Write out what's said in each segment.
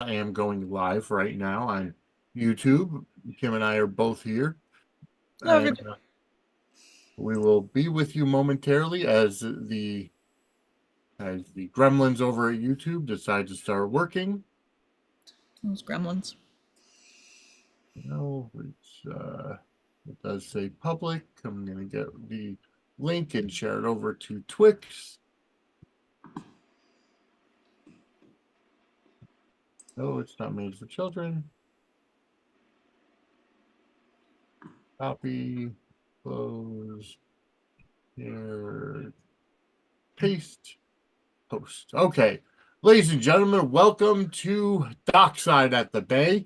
I am going live right now on YouTube. Kim and I are both here, Hello, and everybody. we will be with you momentarily as the gremlins over at YouTube decide to start working. Those gremlins. It does say public. I'm going to get the link and share it over to Twix. No, it's not made for children. Copy, close, here, paste, post. Okay, ladies and gentlemen, welcome to Dockside at the Bay.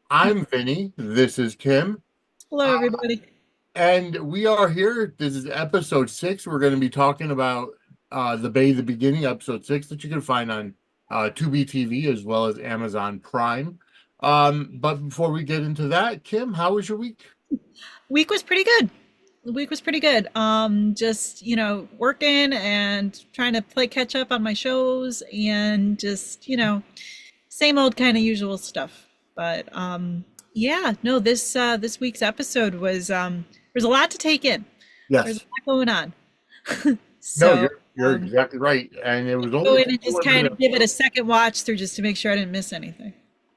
I'm Vinnie. This is Kim. Hello, everybody. And we are here. This is episode 6. We're going to be talking about The Bay, the Beginning, episode 6, that you can find on Tubi TV as well as Amazon Prime. But before we get into that, Kim, how was your week? Week was pretty good. The week was pretty good. Just, working and trying to play catch up on my shows and just, same old kind of usual stuff. But yeah, no, this week's episode was there's a lot to take in. There's a Yes. lot going on. No, So you're exactly right. And it was go only in and just 21 kind of minutes. give it a second watch through just to make sure I didn't miss anything.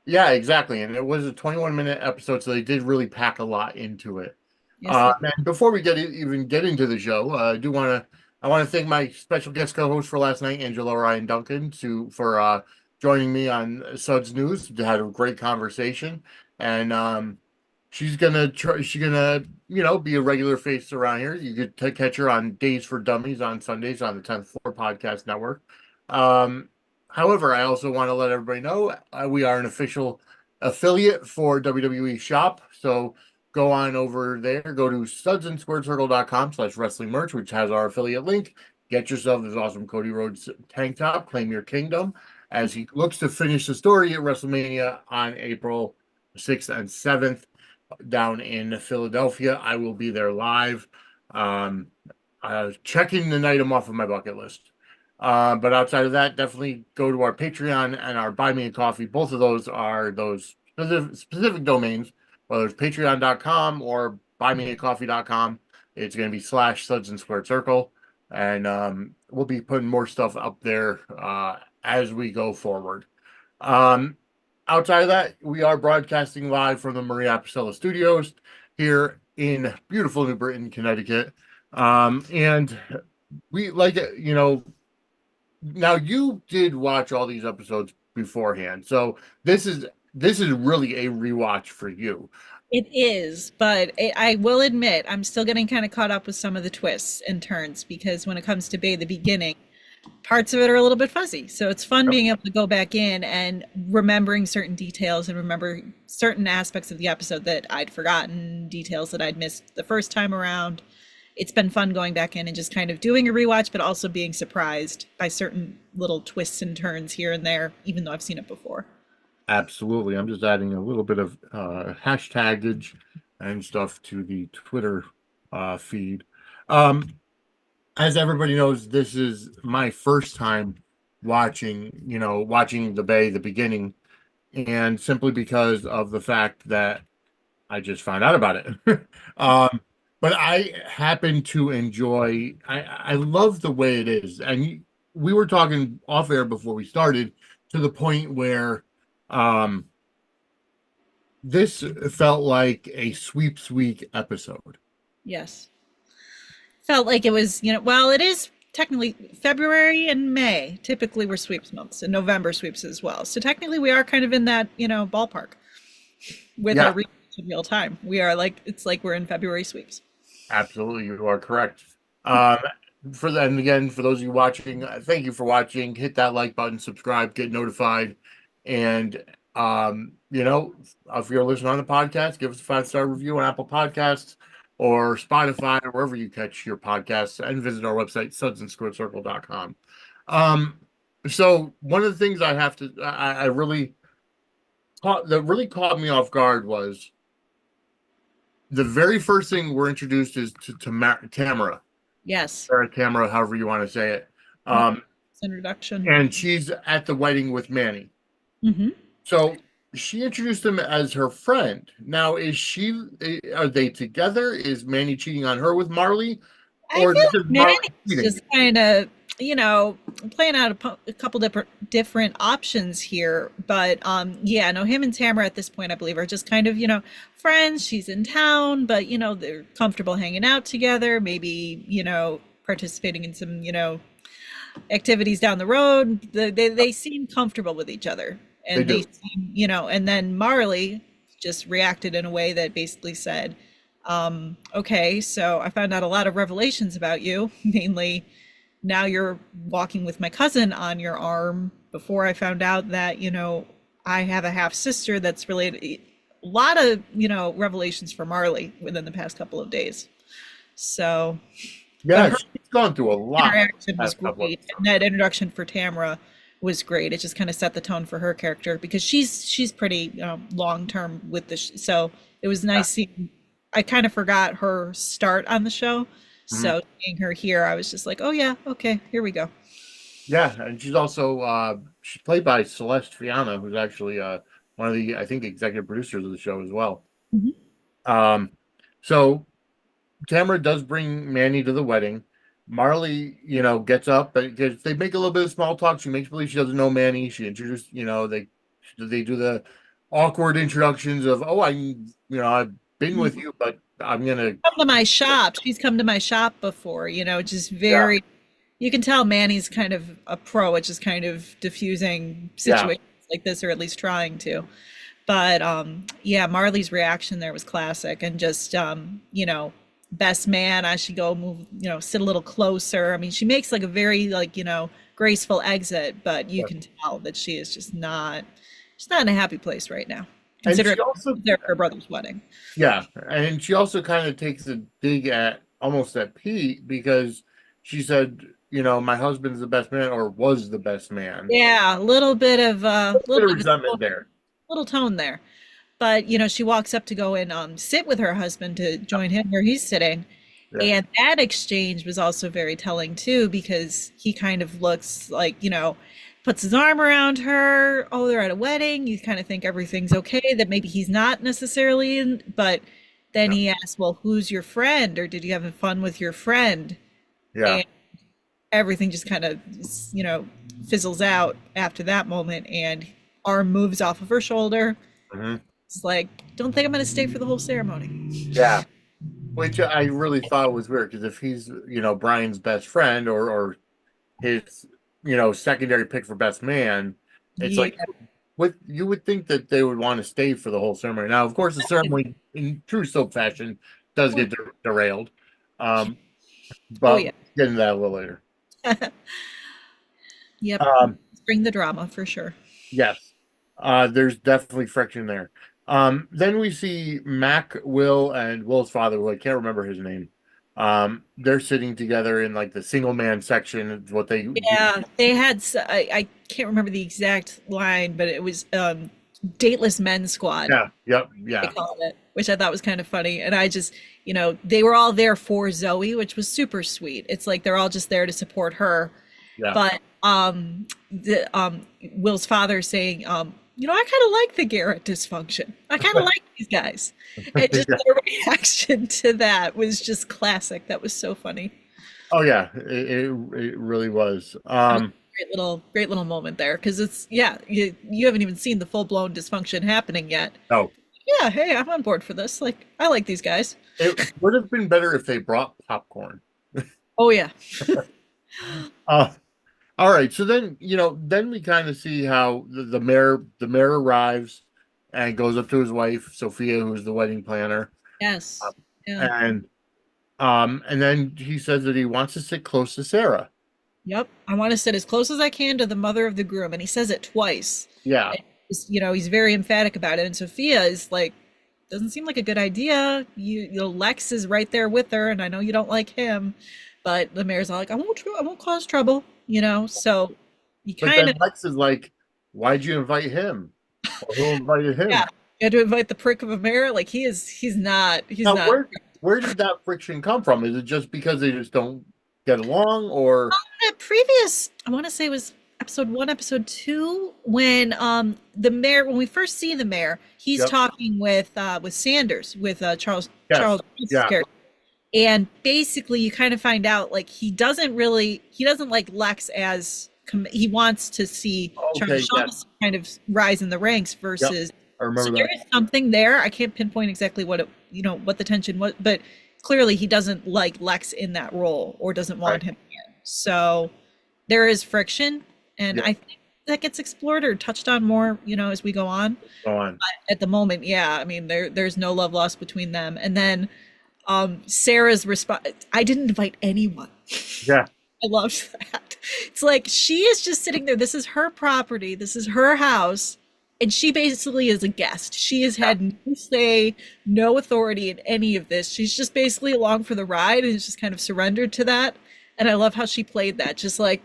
Yeah, exactly. And it was a 21-minute episode, so they did really pack a lot into it. Yes, they And before we even get into the show, I want to thank my special guest co-host for last night, Angela Ryan Duncan, for joining me on Suds News. We had a great conversation, and she's gonna be a regular face around here. You could catch her on Days for Dummies on Sundays on the 10th Floor Podcast Network. Um, However, I also want to let everybody know we are an official affiliate for WWE Shop. So go on over there, go to sudsandsquarecircle.com/wrestling merch, which has our affiliate link. Get yourself this awesome Cody Rhodes tank top, claim your kingdom, as he looks to finish the story at WrestleMania on April 6th and 7th down in Philadelphia. I will be there live. Um, Checking the item off of my bucket list. But outside of that, definitely go to our Patreon and our Buy Me a Coffee. Both of those are those specific domains, whether it's patreon.com or buymeacoffee.com. It's going to be /Suds and Squared Circle. And we'll be putting more stuff up there as we go forward. Um, Outside of that, we are broadcasting live from the Maria Apicella Studios here in beautiful New Britain, Connecticut. And we like it, now you did watch all these episodes beforehand, so this is really a rewatch for you. It is, but I will admit I'm still getting kind of caught up with some of the twists and turns because when it comes to Bay the Beginning, parts of it are a little bit fuzzy. So it's fun being able to go back in and remembering certain details and remember certain aspects of the episode that I'd forgotten, details that I'd missed the first time around. It's been fun going back in and just kind of doing a rewatch, but also being surprised by certain little twists and turns here and there, even though I've seen it before. Absolutely. I'm just adding a little bit of hashtagage and stuff to the Twitter feed. Um, as everybody knows, this is my first time watching the Bay, the beginning, and simply because of the fact that I just found out about it. um, but I happen to enjoy. I love the way it is, and we were talking off air before we started to the point where um, this felt like a sweeps week episode. Yes. Felt like it was, well, it is technically February and May typically were sweeps months and November sweeps as well. So technically we are kind of in that, ballpark with our Yeah, reach in real time. We are like, it's like we're in February sweeps. absolutely, you are correct. Um, and again, for those of you watching, thank you for watching. Hit that like button, subscribe, get notified, and if you're listening on the podcast, give us a 5-star review on Apple Podcasts or Spotify or wherever you catch your podcasts, and visit our website sudsandsquarecircle.com. Um, so one of the things I really caught me off guard was the very first thing we're introduced is to Tamara, Yes. or Tamara, however you want to say it. Yep. Um, Introduction. and she's at the wedding with Manny. Hmm. So she introduced him as her friend. Now, are they together? Is Manny cheating on her with Marley? I Or is feel it like just Marley Manny's cheating? just kind of, playing out a couple different options here. But yeah, no, him and Tamara at this point, I believe, are just kind of, friends. She's in town, but they're comfortable hanging out together. Maybe, participating in some, activities down the road. They seem comfortable with each other, They and they do. seem, and then Marley just reacted in a way that basically said, okay, so I found out a lot of revelations about you, mainly now you're walking with my cousin on your arm. Before I found out that, I have a half sister that's related. A lot of, revelations for Marley within the past couple of days. So, but Yeah, her she's gone through a lot interaction was past couple great, episodes. and that introduction for Tamara was great. It just kind of set the tone for her character because she's pretty long term with this. So it was Yeah. nice seeing. I kind of forgot her start on the show, Mhm. so seeing her here, I was just like, oh yeah, okay, here we go. Yeah, and she's played by Celeste Fiana, who's actually one of the, I think, executive producers of the show as well. Mhm. Um, so Tamara does bring Manny to the wedding. Marley, gets up, but they make a little bit of small talk. She makes believe she doesn't know Manny. She introduced, they do the awkward introductions of, oh, I've been with you, but I'm gonna, Come to my shop. She's come to my shop before, just yeah, very, you can tell Manny's kind of a pro at just kind of diffusing yeah, situations like this, or at least trying to. But yeah, Marley's reaction there was classic, and just best man, I should go move, sit a little closer. I mean, she makes like a very like, graceful exit, but you yeah. can tell that she's not in a happy place right now, And considering she also, they're her brother's wedding. yeah, and she also kind of takes a dig at almost at Pete because she said, my husband's the best man or was the best man. Yeah, a little bit of Bit little of bit of resentment there. little tone there. But she walks up to go and sit with her husband to join him where he's sitting. Yeah, And that exchange was also very telling too, because he kind of looks like, puts his arm around her. Oh, they're at a wedding. You kind of think everything's okay, that maybe he's not necessarily in, but then yeah, he asks, well, who's your friend? Or did you have fun with your friend? yeah. And everything just kind of, fizzles out after that moment. And arm moves off of her shoulder. Mhm. It's like, don't think I'm going to stay for the whole ceremony. Yeah. Which I really thought was weird because if he's, Brian's best friend or his, secondary pick for best man, it's Yeah. like what you would think that they would want to stay for the whole ceremony. Now, of course, the ceremony in true soap fashion does get derailed. Um, Oh, but yeah. we'll get into that a little later. Yep. Um, Bring the drama for sure. yes. There's definitely friction there. Then we see Mac, Will, and Will's father, who I can't remember his name. They're sitting together in like the single man section. Is what they do. Yeah, they had, I can't remember the exact line, but it was Dateless Men Squad, Yeah, yep, they yeah, called it, which I thought was kind of funny. And I just, they were all there for Zoe, which was super sweet. It's like they're all just there to support her. yeah. But the Will's father saying, I kind of like the Garrett dysfunction. I kind of like these guys. And just Yeah. their reaction to that was just classic. That was so funny. Oh yeah, it really was. That was a great little moment there, because it's, yeah, you haven't even seen the full blown dysfunction happening yet. No, Yeah, hey, I'm on board for this. Like, I like these guys. it would have been better if they brought popcorn. Oh yeah. Uh, all right, so then we kind of see how the mayor arrives and goes up to his wife Sophia, who's the wedding planner, Yes. Yeah. and and then he says that he wants to sit close to Sarah. Yep. I want to sit as close as I can to the mother of the groom, and he says it twice. Yeah, And he's very emphatic about it. And Sophia is like, doesn't seem like a good idea. Lex is right there with her, and I know you don't like him, but the mayor's all like, I won't cause trouble. So you but kind then of, Lex is like, "Why'd you invite him? Or who invited yeah, him?" you had to invite the prick of a mayor. Like he's Now, not. where did that friction come from? Is it just because they just don't get along, or That previous, I want to say, was episode one, episode two, when the mayor, when we first see the mayor, he's Yep. talking with Sanders, with Yes. Charles Yeah. character. And basically you kind of find out like he doesn't like Lex as he wants to see Charles Okay. Yes. Shaughnessy kind of rise in the ranks Yep. versus, I so remember there that. is something there. I can't pinpoint exactly what it, what the tension was, but clearly he doesn't like Lex in that role or doesn't Right. want him there. So there is friction, and Yeah. I think that gets explored or touched on more, as we go on. Go on. At the moment, yeah, I mean there's no love lost between them. And then Sarah's response, I didn't invite anyone. Yeah. I loved that. It's like she is just sitting there. This is her property. This is her house. And she basically is a guest. She has Yeah. had no say, no authority in any of this. She's just basically along for the ride and is just kind of surrendered to that. And I love how she played that. Just like,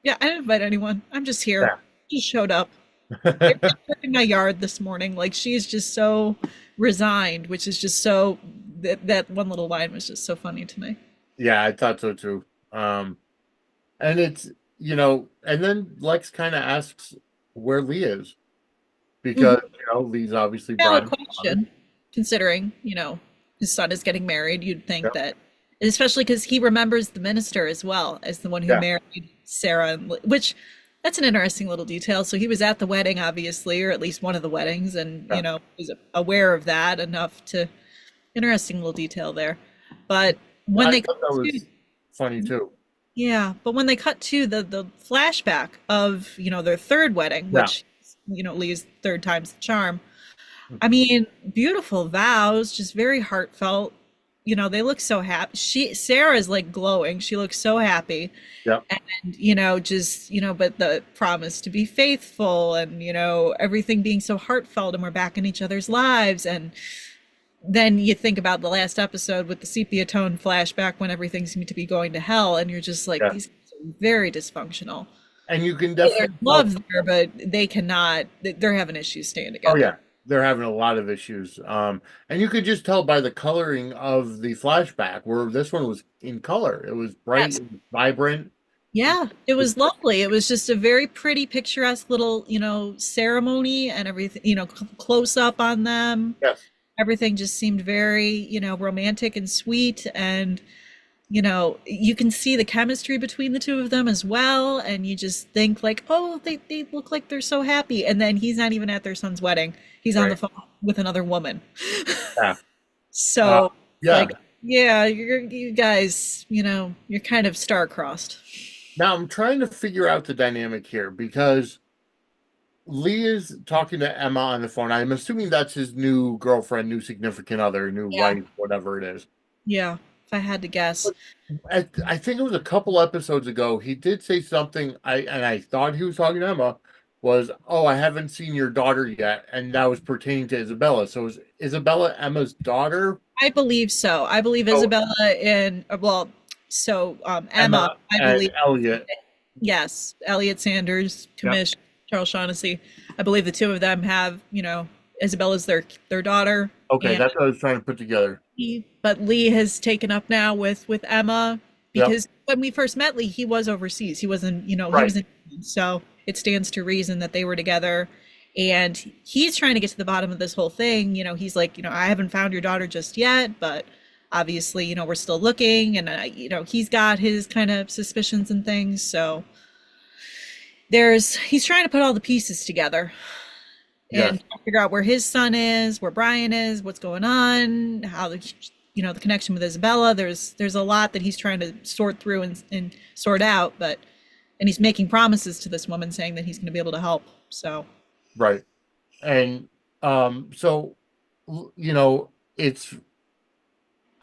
yeah, I didn't invite anyone. I'm just here. Just showed up. They're Yeah. in my yard this morning. Like she's just so resigned, which is just so that one little line was just so funny to me. Yeah, I thought so too. And it's, and then Lex kind of asks where Lee is because, Mhm. Lee's obviously Valid Brian's father. question, considering, his son is getting married. You'd think Yep. that, especially because he remembers the minister as well as the one who Yeah. married Sarah, which that's an interesting little detail. So he was at the wedding, obviously, or at least one of the weddings, and, Yeah. was aware of that enough to, interesting little detail there. But when I they thought that was funny too. yeah, but when they cut to the flashback of, their third wedding, Yeah. which, Lee's third time's the charm. I mean, beautiful vows, just very heartfelt. They look so happy. Sarah's like glowing. She looks so happy. Yep. And, just, but the promise to be faithful and, everything being so heartfelt and we're back in each other's lives. And then you think about the last episode with the sepia tone flashback when everything seemed to be going to hell, and you're just like, Yeah. these guys are very dysfunctional. And you can There's definitely love there, but they cannot. They're having issues staying together. Oh yeah, they're having a lot of issues. And you could just tell by the coloring of the flashback where this one was in color. It was bright, Yes. it was vibrant. Yeah, it was lovely. It was just a very pretty, picturesque little, ceremony and everything. Close up on them. Yes. Everything just seemed very, romantic and sweet, and you can see the chemistry between the two of them as well, and you just think like, oh, they look like they're so happy, and then he's not even at their son's wedding. He's on the Right. phone with another woman. Yeah. So Yeah. like, yeah, you guys, you're kind of star-crossed. Now I'm trying to figure out the dynamic here because Lee is talking to Emma on the phone. I'm assuming that's his new girlfriend, new significant other, new Yeah. wife, whatever it is. Yeah, if I had to guess. I think it was a couple episodes ago. He did say something. I thought he was talking to Emma. Was, oh, I haven't seen your daughter yet, and that was pertaining to Isabella. So is Isabella Emma's daughter? I believe so. I believe Oh. Isabella and well, so Emma, I and believe. Elliot. Yes, Elliot Sanders, Yep. Commish, Charles Shaughnessy. I believe the two of them have, Isabella's their daughter. Okay, And that's what I was trying to put together. but Lee has taken up now with Emma, Yep. because when we first met Lee, he was overseas. He wasn't, he Right. was in, so it stands to reason that they were together. And he's trying to get to the bottom of this whole thing. He's like, I haven't found your daughter just yet, but obviously, we're still looking, and he's got his kind of suspicions and things. So he's trying to put all the pieces together and Yes. figure out where his son is, where Brian is, what's going on, how the connection with Isabella. There's a lot that he's trying to sort through and sort out, and he's making promises to this woman saying that he's going to be able to help. So Right. And so it's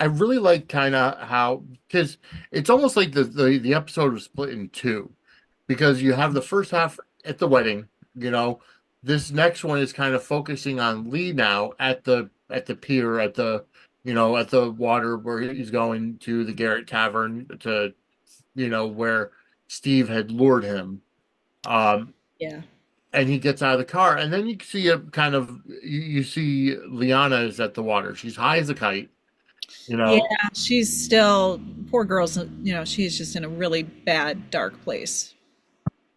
I really like kind of how, because it's almost like the episode was split in two, because you have the first half at the wedding, this next one is kind of focusing on Lee now at the pier, at the at the water where he's going to the Garrett Tavern to where Steve had lured him. yeah. And he gets out of the car, and then you see a kind of you see Liana is at the water. She's high as a kite, Yeah, she's still, poor girl's, she's just in a really bad, dark place.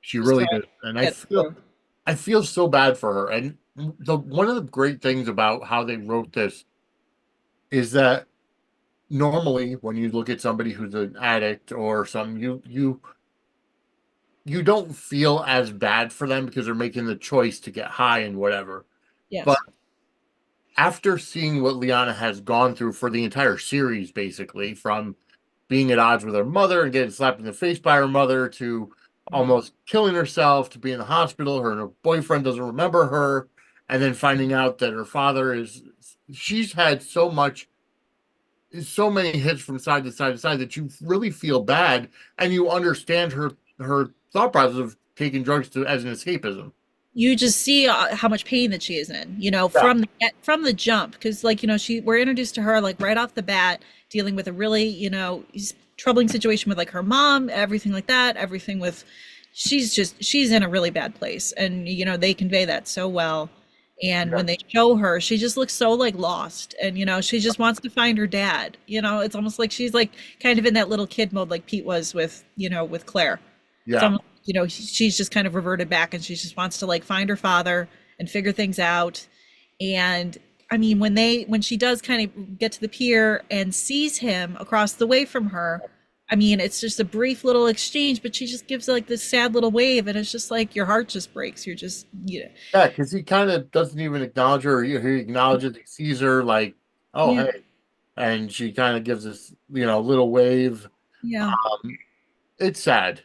She Just really throwing is, and it through. I feel so bad for her. And the one of the great things about how they wrote this is that normally when you look at somebody who's an addict or something, you don't feel as bad for them because they're making the choice to get high and whatever. But Yes. after seeing what Liana has gone through for the entire series, basically, from being at odds with her mother and getting slapped in the face by her mother to Mhm. almost killing herself to be in the hospital, her boyfriend doesn't remember her, and then finding out that her father is, she's had so many hits from side to side to side that you really feel bad and you understand her thought process of taking drugs to as an escapism. You just see how much pain that she is in, Yeah, from the jump, because like we're introduced to her like right off the bat, dealing with a really troubling situation with like her mom, everything like that, everything with she's in a really bad place, and they convey that so well. And yeah, when they show her, she just looks so like lost, and she just wants to find her dad. It's almost like she's like kind of in that little kid mode, like Pete was with with Claire. It's yeah. almost, she's just kind of reverted back, and she just wants to like find her father and figure things out. And I mean, when she does kind of get to the pier and sees him across the way from her, I mean, it's just a brief little exchange, but she just gives like this sad little wave, and it's just like your heart just breaks. You're just, Yeah, because he kind of doesn't even acknowledge her. He acknowledges, he sees her like, oh, yeah, hey. And she kind of gives this, little wave. yeah. It's sad.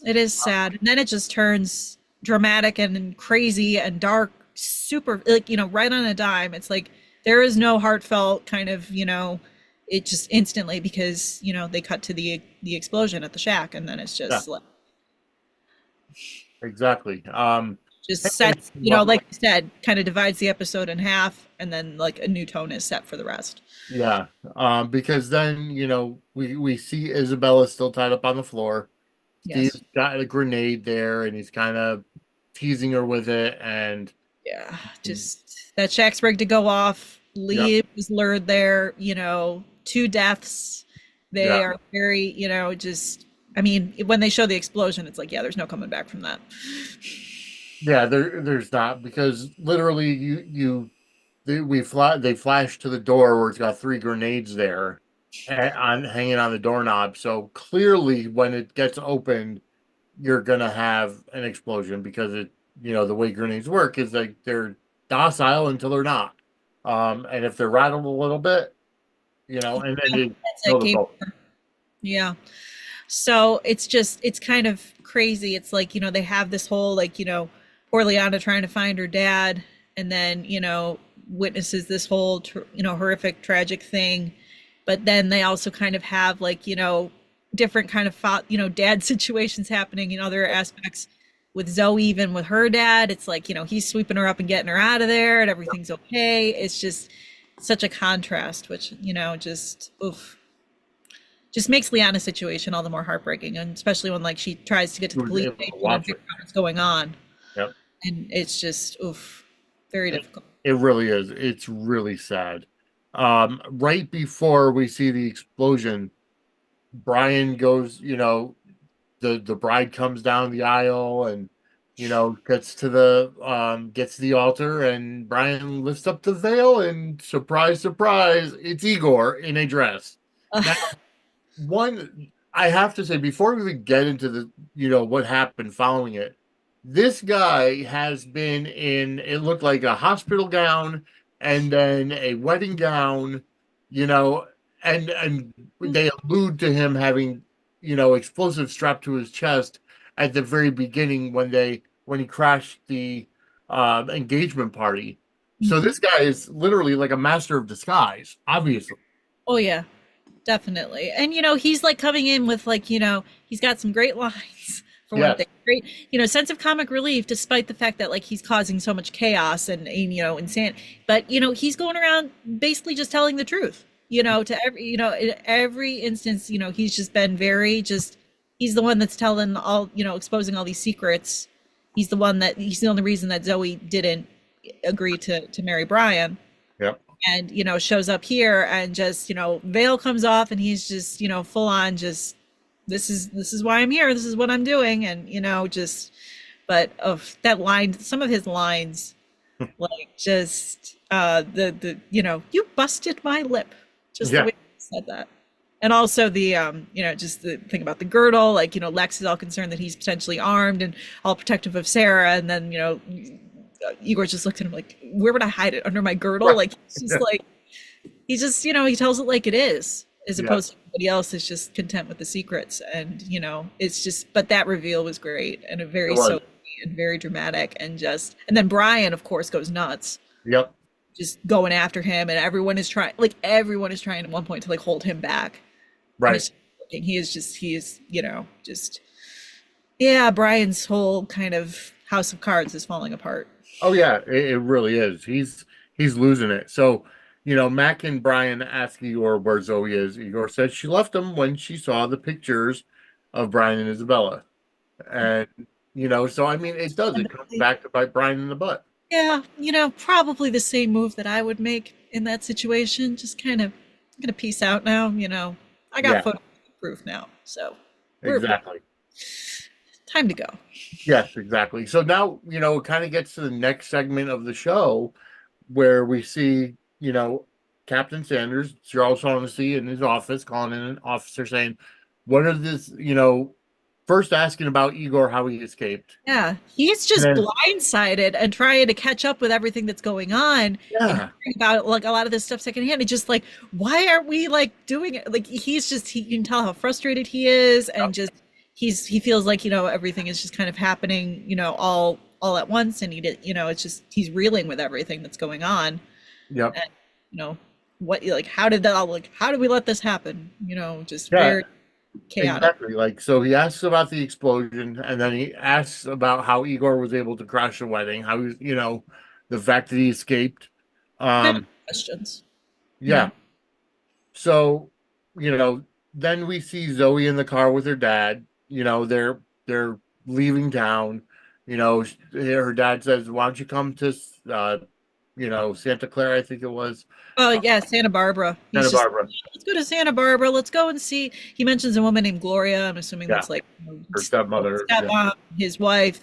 It is sad. And then it just turns dramatic and crazy and dark, super, like, right on a dime. It's like there is no heartfelt kind of, it just instantly, because, they cut to the explosion at the shack, and then it's Yeah, just like exactly. just And sets, like you said, kind of divides the episode in half, and then like a new tone is set for the rest. yeah, because then, we see Isabella still tied up on the floor. Yes. Steve's got a grenade there and he's kind of teasing her with it. And Yeah. Just that shack's rigged to go off. yeah, Lee was lured there, two deaths. yeah, They are very, just, I mean, when they show the explosion, it's like, yeah, there's no coming back from that. yeah, there's not because literally they flash to the door where it's got three grenades there on hanging on the doorknob. So clearly, when it gets opened, you're gonna have an explosion because the way grenades work is like they're docile until they're not. And if they're rattled a little bit, and then they That's kill it. the Game. boat. Yeah. So it's kind of crazy. It's like, they have this whole like, poor Liana trying to find her dad, and then, witnesses this whole, horrific, tragic thing. But then they also kind of have like, different kind of, dad situations happening in other aspects with Zoe, even with her dad. It's like, he's sweeping her up and getting her out of there and everything's okay. It's just such a contrast, which, just, oof, just makes Liana's situation all the more heartbreaking, and especially when like she tries to get to Who the was police able to station and watch figure it. out what's going on, Yep. and it's just oof, very It, difficult. it really is. It's really sad. Right before we see the explosion, Brian goes, the bride comes down the aisle and gets to the altar, and Brian lifts up the veil and surprise, surprise, it's Igor in a dress. Now, one I have to say before we even get into the what happened following it, this guy has been in, it looked like a hospital gown and then a wedding gown, you know and they allude to him having explosives strapped to his chest at the very beginning when he crashed the engagement party. So this guy is literally like a master of disguise, obviously. Oh yeah, definitely. And he's like coming in with like, he's got some great lines for one Yes. thing. Great, sense of comic relief, despite the fact that like he's causing so much chaos and insane. But he's going around basically just telling the truth. To every in every instance, he's just been very just he's the one that's telling all, exposing all these secrets. He's the only reason that Zoe didn't agree to marry Brian, Yep. and shows up here, and just Veil comes off, and he's just full on just this is why I'm here. This is what I'm doing. And, just, but of that line, some of his lines, like just, you busted my lip, just the Yeah. way he said that. And also the, just the thing about the girdle, like, Lex is all concerned that he's potentially armed and all protective of Sarah. And then, Igor just looked at him like, where would I hide it? Under my girdle? Right. Like, it's just like, he just, he tells it like it is, as Yeah. opposed to everybody else is just content with the secrets. And, it's just, but that reveal was great and a very It was. soapy and very dramatic and then Brian, of course, goes nuts, Yep. just going after him. And everyone is trying at one point to like hold him back. And Right. he is, just, yeah, Brian's whole kind of house of cards is falling apart. Oh yeah, it really is. He's losing it. So, Mac and Brian ask Igor where Zoey is. Igor says she left him when she saw the pictures of Brian and Isabella. And, so I mean, it does. It comes back to bite Brian in the butt. Yeah, probably the same move that I would make in that situation. Just kind of, I'm gonna peace out now. I got Yeah. photo proof now, so we're Exactly. time to go. Yes, exactly. So now, it kind of gets to the next segment of the show where we see, Captain Sanders, Charles Shaughnessy in his office, calling in an officer saying, what are this, first asking about Igor, how he escaped. Yeah, he's just And then- blindsided and trying to catch up with everything that's going on. And Yeah. hearing about like a lot of this stuff secondhand. It's just like, why aren't we like doing it? Like you can tell how frustrated he is, and just he feels like everything is just kind of happening, all at once, and it's just he's reeling with everything that's going on. Yep. And, what like how did we let this happen? Just Yeah. very chaotic. Exactly. Like, so he asks about the explosion, and then he asks about how Igor was able to crash the wedding, how he's, the fact that he escaped. Questions. Yeah. So, then we see Zoey in the car with her dad. They're leaving town. Her dad says, "Why don't you come to, Santa Clara?" I think it was. Oh yeah, Santa Barbara. Santa Barbara. Let's go to Santa Barbara. Let's go and see. He mentions a woman named Gloria. I'm assuming that's like Her stepmother. stepmom, his wife.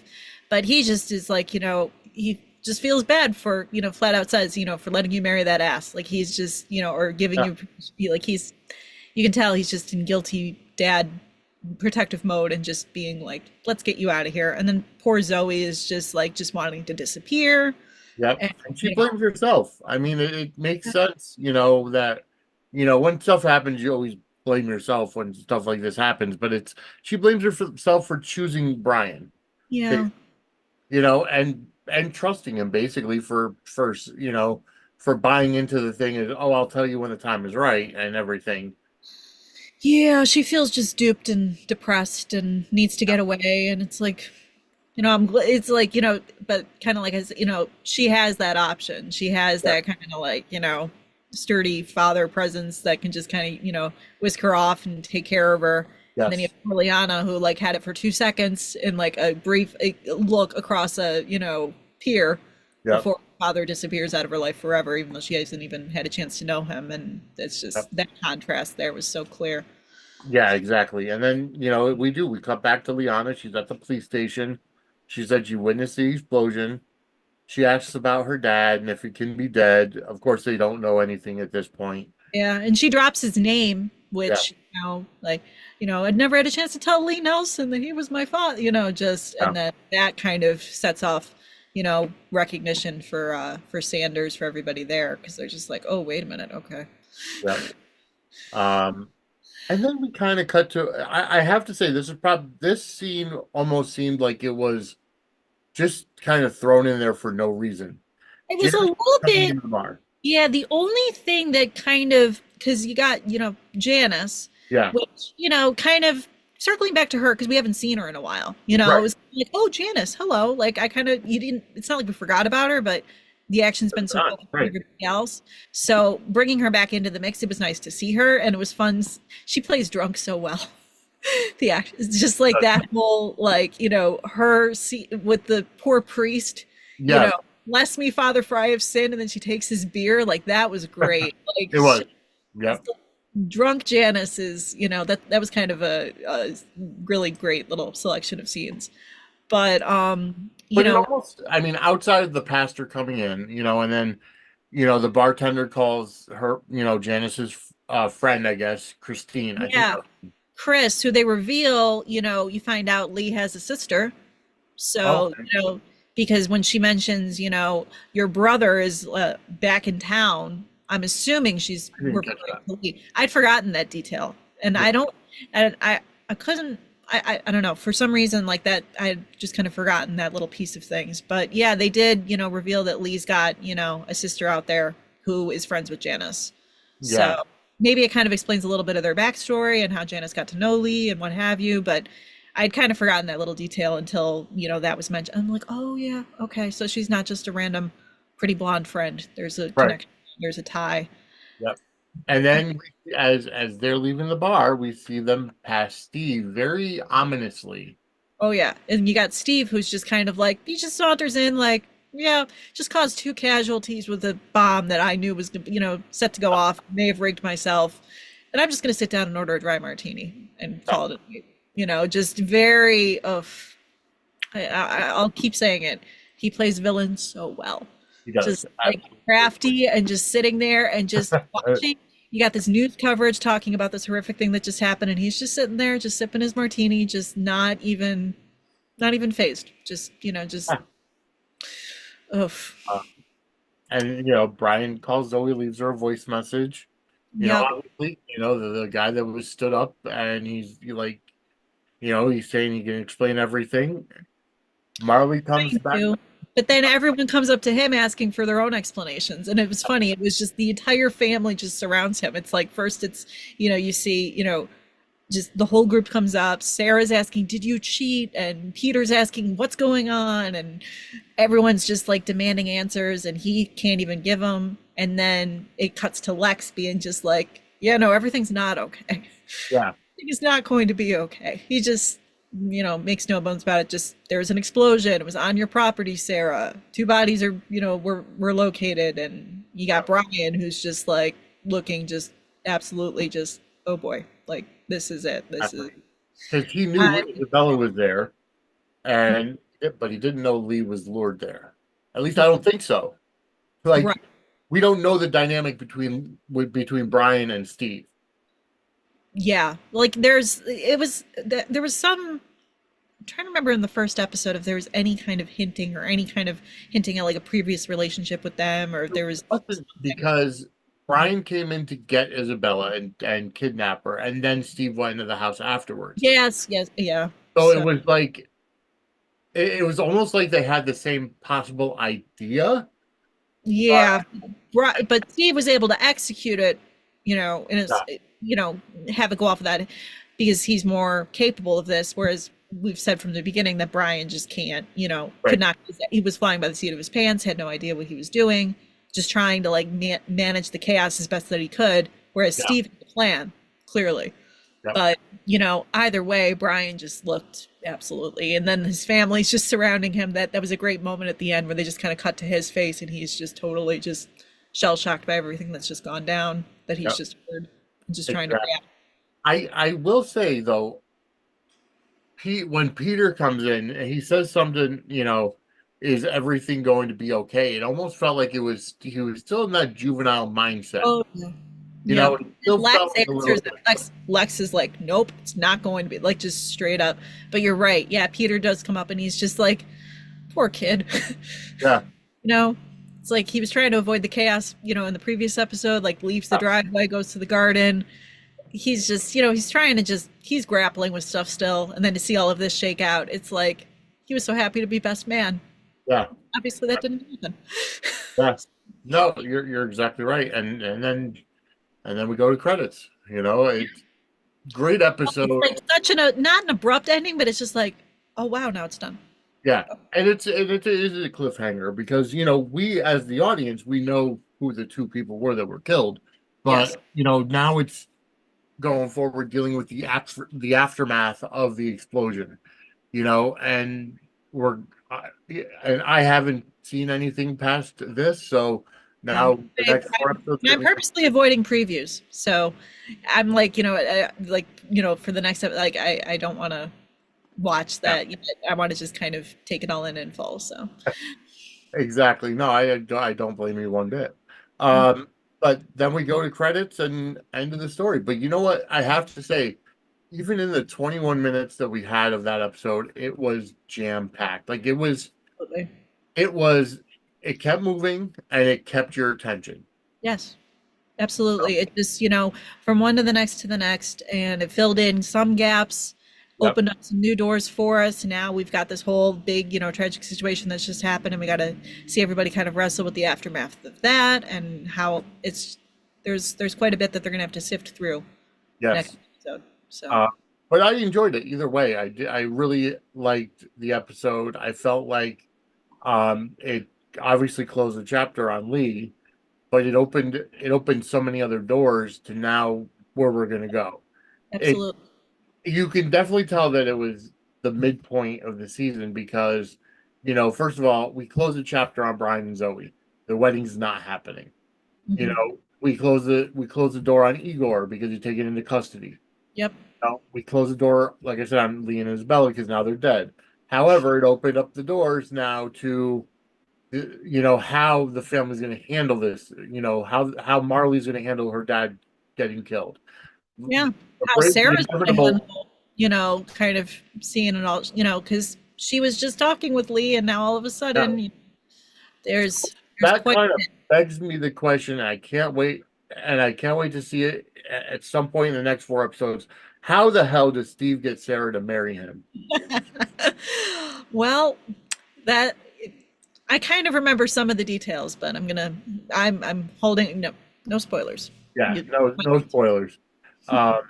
But he just is like, he just feels bad for, flat out says, for letting you marry that ass. Like he's just, or giving you, like you can tell he's just in guilty dad protective mode and just being like, let's get you out of here. And then poor Zoey is just like, just wanting to disappear. Yep. And she blames herself. I mean, it makes sense, that, when stuff happens, you always blame yourself when stuff like this happens, but she blames herself for choosing Brian. Yeah. And trusting him basically for buying into the thing is, oh, I'll tell you when the time is right and everything. Yeah, she feels just duped and depressed and needs to get away. And it's like, it's like, but kind of like, as she has that option. She has that kind of like, sturdy father presence that can just kind of, whisk her off and take care of her. Yes. And then you have Liliana, who like had it for 2 seconds in like a brief look across a, pier before father disappears out of her life forever, even though she hasn't even had a chance to know him. And it's just that contrast there was so clear. Yeah, exactly. And then, we cut back to Liana. She's at the police station. She said she witnessed the explosion. She asks about her dad and if he can be dead. Of course, they don't know anything at this point. Yeah, and she drops his name, which, I'd never had a chance to tell Lee Nelson that he was my father, and that kind of sets off, recognition for Sanders, for everybody there, because they're just like, oh, wait a minute, okay. Yeah. And then we kind of cut to, I have to say, this scene almost seemed like it was just kind of thrown in there for no reason. It was a little bit, yeah, the only thing that kind of, because you got, Janice, which, kind of circling back to her, because we haven't seen her in a while, it was like, oh, Janice, hello, like I kind of, it's not like we forgot about her, but the action's been so focused on everybody else. So bringing her back into the mix, it was nice to see her, and it was fun. She plays drunk so well. The action is just like that whole, like, her with the poor priest, bless me, Father, for I have sinned, and then she takes his beer. Like that was great. Like it was. Yep. drunk Janice is, that was kind of a really great little selection of scenes. But But it almost, I mean, outside of the pastor coming in, and then, the bartender calls her, Janice's friend, I guess, Christine. I think. yeah, Chris, who they reveal, you find out Lee has a sister. Oh, So, because when she mentions, your brother is back in town, I'm assuming she's I didn't catch referring that. to Lee. I'd forgotten that detail. And Yeah, I don't, I couldn't, I don't know, for some reason like that, I just kind of forgotten that little piece of things. But yeah, they did, reveal that Lee's got, a sister out there who is friends with Janice. So yeah, maybe it kind of explains a little bit of their backstory and how Janice got to know Lee and what have you. But I'd kind of forgotten that little detail until, that was mentioned. I'm like, oh yeah, okay. So she's not just a random pretty blonde friend. There's a right. connection, there's a tie. Yep. And then as they're leaving the bar, we see them pass Steve very ominously. Oh yeah. And you got Steve who's just kind of like, he just saunters in like, yeah, just caused two casualties with a bomb that I knew was, set to go off. May have rigged myself. And I'm just going to sit down and order a dry martini and Yeah, call it a night. Just very of, I'll keep saying it. He plays villain so well. he does. Just like crafty and just sitting there and just watching. You got this news coverage talking about this horrific thing that just happened, and he's just sitting there, just sipping his martini, just not even phased. Just, oof. And Brian calls Zoe, leaves her a voice message. Yep. Obviously, the guy that was stood up, and he's like, he's saying he can explain everything. Marley comes Trying back. to. But then everyone comes up to him asking for their own explanations. And it was funny. It was just the entire family just surrounds him. It's like first it's, you see, just the whole group comes up. Sarah's asking, "Did you cheat?" And Peter's asking, "What's going on?" And everyone's just like demanding answers, and he can't even give them. And then it cuts to Lex being just like, "Yeah, no, everything's not okay. Yeah, It's not going to be okay." He just, makes no bones about it. Just there was an explosion. It was on your property, Sarah. Two bodies are, were located, and you got Brian, who's just like looking just absolutely just, oh boy, like this is it. This is because he knew I, Isabella was there, and but he didn't know Lee was lured there. At least I don't think so. Like, right. we don't know the dynamic between Brian and Steve. Yeah, like there was some. I'm trying to remember in the first episode if there was any kind of hinting or any kind of hinting at like a previous relationship with them, or if there was something. Because Brian came in to get Isabella and kidnap her, and then Steve went into the house afterwards. Yes, yes, yeah. So it So was like it was almost like they had the same possible idea. yeah, right. But Steve was able to execute it, in his, Yeah, have it go off of that because he's more capable of this. Whereas we've said from the beginning that Brian just can't, could right. not. He was flying by the seat of his pants, had no idea what he was doing, just trying to like manage the chaos as best that he could. Whereas Yeah, Steve had a plan, clearly. yeah, But, either way, Brian just looked absolutely. And then his family's just surrounding him. That was a great moment at the end where they just kind of cut to his face and he's just totally just shell shocked by everything that's just gone down that yeah. he's just heard and just trying to Exactly. react. I will say though, when Peter comes in and he says something, is everything going to be okay? It almost felt like he was still in that juvenile mindset. Oh, yeah. Yep. It And still Lex felt like a little answers it. Lex is like, nope, it's not going to be like just straight up. But you're right. Yeah, Peter does come up and he's just like, poor kid. yeah, You know, it's like he was trying to avoid the chaos, in the previous episode, like leaves the yeah, driveway, goes to the garden. He's just, he's trying to just, he's grappling with stuff still. And then to see all of this shake out, it's like he was so happy to be best man. yeah, Obviously, that didn't happen. yeah. No, you're exactly right. And then we go to credits. It's great episode. It's like such not an abrupt ending, but it's just like, oh wow, now it's done. Yeah, and it is a cliffhanger because we as the audience we know who the two people were that were killed, Yes. but now it's going forward dealing with the aftermath of the explosion, and we're and I haven't seen anything past this, so Yeah. Now the next four episodes are I'm gonna be purposely avoiding previews. So I'm like, for the next, like, I don't want to watch yeah, that. I want to just kind of take it all in full. So, exactly. No, I don't blame you one bit. mm, But then we go to credits and end of the story. But you know what? I have to say, even in the 21 minutes that we had of that episode, it was jam packed. Like absolutely. it was, it kept moving and it kept your attention. Yes. So, Absolutely. It just, from one to the next, and it filled in some gaps, yep. opened up some new doors for us. Now we've got this whole big, tragic situation that's just happened, and we got to see everybody kind of wrestle with the aftermath of that and how there's quite a bit that they're going to have to sift through next Yes. episode. So, Uh, but I enjoyed it either way. I really liked the episode. I felt like it obviously closed the chapter on Lee, but it opened so many other doors to now where we're gonna go. It absolutely. You can definitely tell that it was the midpoint of the season because, first of all, we closed the chapter on Brian and Zoe. The wedding's not happening. Hmm. We close the door on Igor because he's taken into custody. Yep. We close the door, like I said, on Lee and Isabella because now they're dead. However, it opened up the doors now to, how the family's going to handle this. How Marley's going to handle her dad getting killed. Yeah. How The Sarah's going to inevitable, handle, kind of seeing it all, because she was just talking with Lee, and now all of a yeah, sudden, there's that quite kind a of bit. begs me the question. I can't wait to see it at some point in the next four episodes. How the hell does Steve get Sarah to marry him? Well, that I kind of remember some of the details, but I'm holding no spoilers. Yeah, You, no spoilers. Um,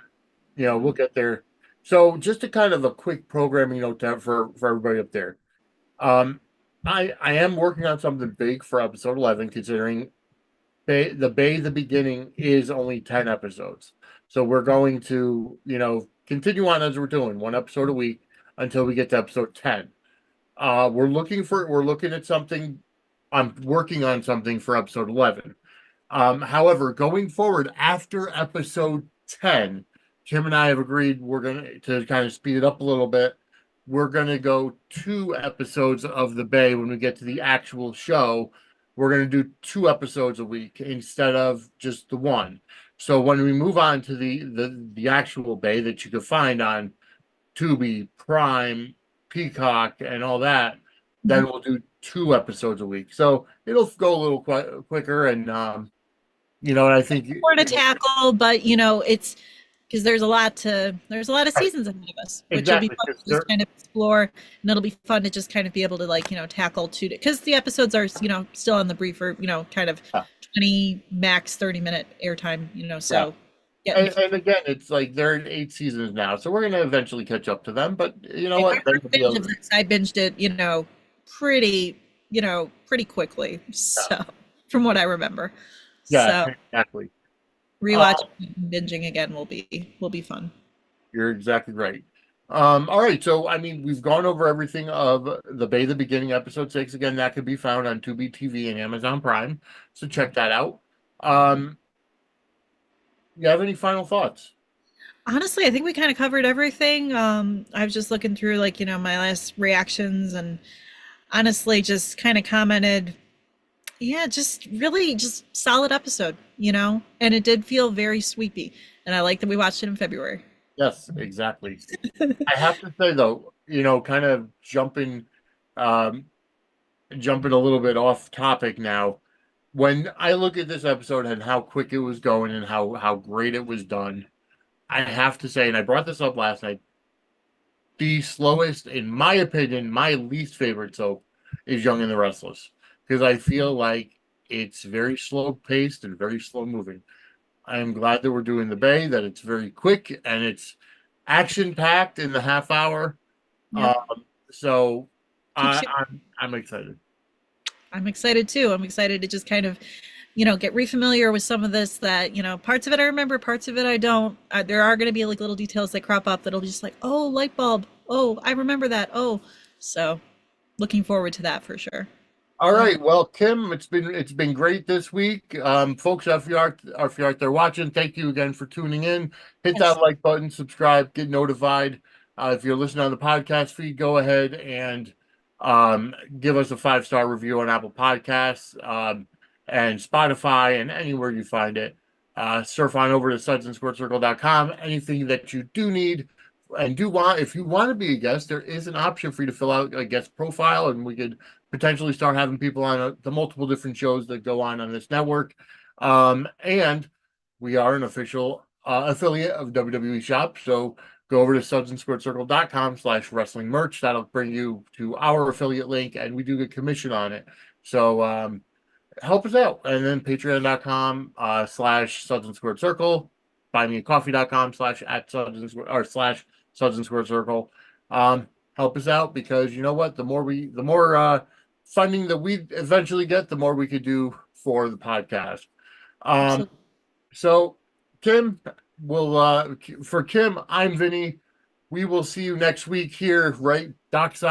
we'll get there. So just a kind of a quick programming note for everybody up there. Um, I am working on something big for episode 11, considering the beginning is only 10 episodes. So we're going to, continue on as we're doing one episode a week until we get to episode 10. We're looking at something. I'm working on something for episode 11. However, going forward after episode 10, Kim and I have agreed we're going to kind of speed it up a little bit. We're going to go 2 episodes of The Bay when we get to the actual show. We're going to do 2 episodes a week instead of just the one. So when we move on to the actual Bay that you can find on Tubi, Prime, Peacock, and all that, then we'll do 2 episodes a week. So it'll go a little quicker, and and I think more to tackle, but it's because there's a lot of seasons ahead of us, which will be exactly fun because to just kind of explore, and it'll be fun to just kind of be able to tackle two because the episodes are still on the briefer, kind of yeah, 20 max 30-minute airtime, yeah. so getting And again, it's like they're in 8 seasons now, so we're gonna eventually catch up to them. But you know my what? Then first we'll be binge able of to, this, I binged it, pretty, pretty quickly. yeah, So from what I remember. yeah, So exactly. Uh, rewatching and binging again will be fun. you're exactly right. All right, so I mean, we've gone over everything of the Bay the Beginning, episode 6. Again, that can be found on Tubi TV and Amazon Prime, so check that out. Um, you have any final thoughts? Honestly, I think we kind of covered everything. I was just looking through my last reactions and honestly just kind of commented, yeah, just really just solid episode, and it did feel very sweepy. And I like that we watched it in February. Yes, exactly. I have to say though, kind of um, jumping a little bit off topic now. When I look at this episode and how quick it was going and how great it was done, I have to say, and I brought this up last night, the slowest, in my opinion, my least favorite soap is Young and the Restless because I feel like it's very slow paced and very slow moving. I am glad that we're doing the Bay, that it's very quick and it's action packed in the half hour. Yep. So Keeps you I'm excited. I'm excited too. I'm excited to just kind of, get refamiliar with some of this that, parts of it I remember, parts of it I don't. There are going to be like little details that crop up that'll be just like, oh, light bulb. Oh, I remember that. Oh, so looking forward to that for sure. All right. Well, Kim, it's been great this week. Folks, if you're out there watching, thank you again for tuning in. Hit Yes. that like button, subscribe, get notified. If you're listening on the podcast feed, go ahead and give us a 5-star review on Apple Podcasts, and Spotify and anywhere you find it. Surf on over to sudsandsquirtcircle.com. Anything that you do need and do want, if you want to be a guest, there is an option for you to fill out a guest profile, and we could potentially start having people on the multiple different shows that go on this network. And we are an official affiliate of WWE Shop. So go over to sudsandsquirtcircle.com/wrestling merch. That'll bring you to our affiliate link, and we do get commission on it. So help us out. And then patreon.com /Suds and Squared Circle, buymeacoffee.com /Suds and Squared Circle. Help us out, because you know what? The more funding that we eventually get, the more we could do for the podcast. Um, Absolutely. so Kim will for Kim, I'm Vinny. We will see you next week here, right? Dockside.